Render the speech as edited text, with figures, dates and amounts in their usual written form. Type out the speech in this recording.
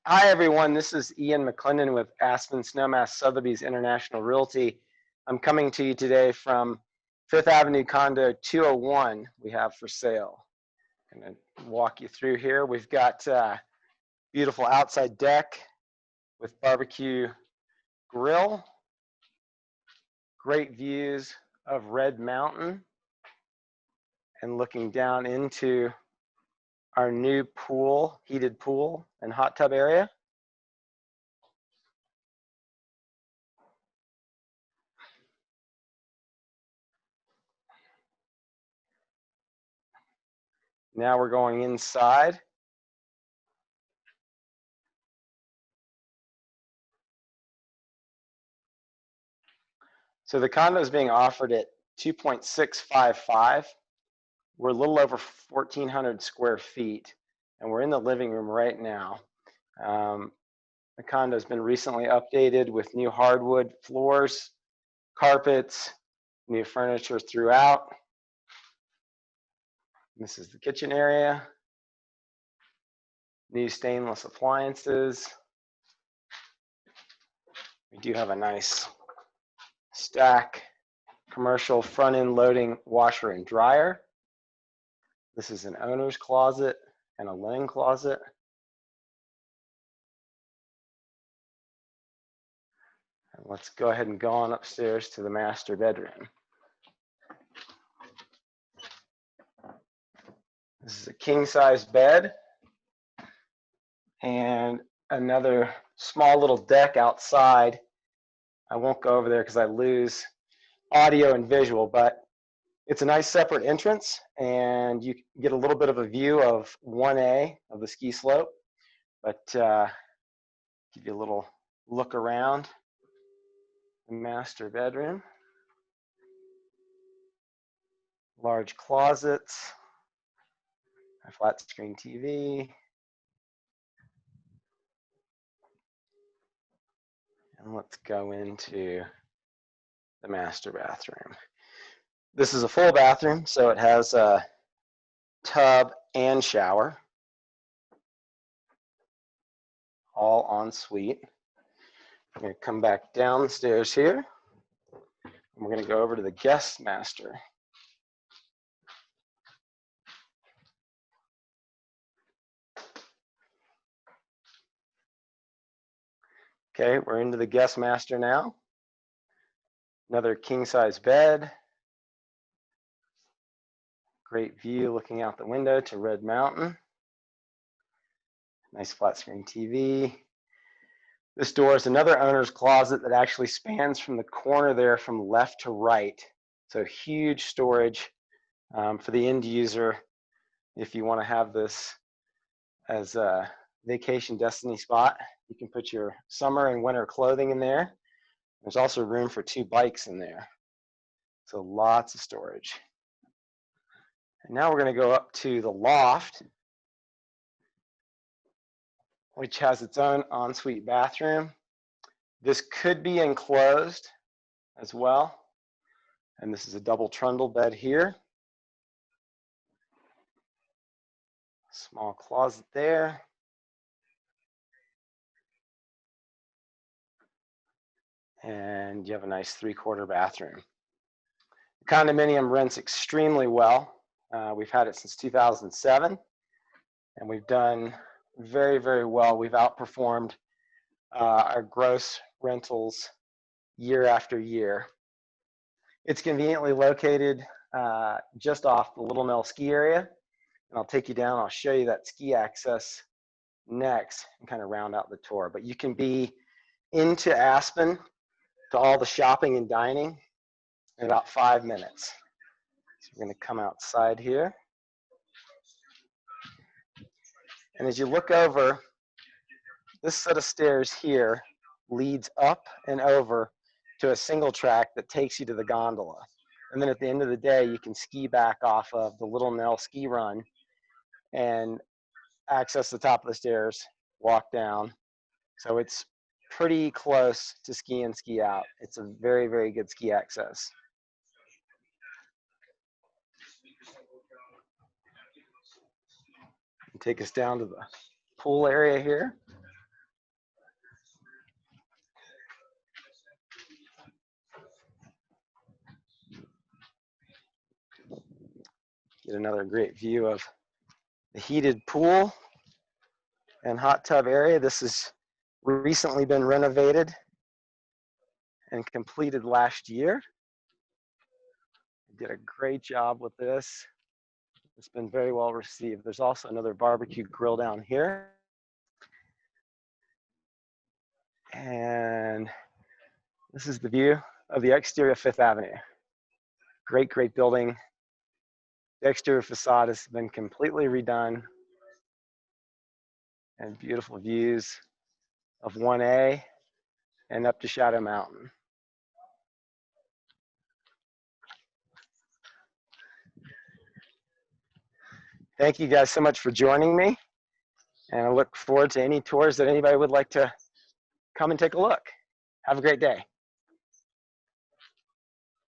Hi, everyone. This is Ian McClendon with Aspen, Snowmass, Sotheby's International Realty. I'm coming to you today from Fifth Avenue Condo 201 we have for sale. I'm going to walk you through here. We've got a beautiful outside deck with barbecue grill, great views of Red Mountain, and looking down into our new pool, heated pool and hot tub area. Now we're going inside. So the condo is being offered at 2.655. We're a little over 1,400 square feet, and we're in the living room right now. The condo has been recently updated with new hardwood floors, carpets, new furniture throughout. This is the kitchen area. New stainless appliances. We do have a nice stack commercial front-end loading washer and dryer. This is an owner's closet and a linen closet. And let's go ahead and go on upstairs to the master bedroom. This is a king-size bed and another small little deck outside. I won't go over there because I lose audio and visual, but it's a nice separate entrance, and you get a little bit of a view of 1A of the ski slope, but give you a little look around the master bedroom. Large closets, a flat screen TV, and let's go into the master bathroom. This is a full bathroom, so it has a tub and shower, all en suite. I'm going to come back down the stairs here, and we're going to go over to the guest master. Okay, we're into the guest master now. Another king-size bed. Great view looking out the window to Red Mountain. Nice flat screen TV. This door is another owner's closet that actually spans from the corner there from left to right. So huge storage for the end user if you want to have this as a vacation destiny spot. You can put your summer and winter clothing in there. There's also room for 2 bikes in there. So lots of storage. And now we're going to go up to the loft, which has its own ensuite bathroom. This could be enclosed as well. And this is a double trundle bed here. Small closet there. And you have a nice 3/4 bathroom. The condominium rents extremely well. We've had it since 2007, and we've done very, very well. We've outperformed our gross rentals year after year. It's conveniently located just off the Little Mill ski area, and I'll take you down. I'll show you that ski access next and kind of round out the tour. But you can be into Aspen to all the shopping and dining in about 5 minutes. So we're going to come outside here. And as you look over, this set of stairs here leads up and over to a single track that takes you to the gondola. And then at the end of the day, you can ski back off of the Little Nell ski run and access the top of the stairs, walk down. So it's pretty close to ski in, ski out. It's a very, very good ski access. Take us down to the pool area here. Get another great view of the heated pool and hot tub area. This has recently been renovated and completed last year. Did a great job with this. It's been very well received. There's also another barbecue grill down here. And this is the view of the exterior of Fifth Avenue. Great, great building. The exterior facade has been completely redone. And beautiful views of 1A and up to Shadow Mountain. Thank you guys so much for joining me. And I look forward to any tours that anybody would like to come and take a look. Have a great day.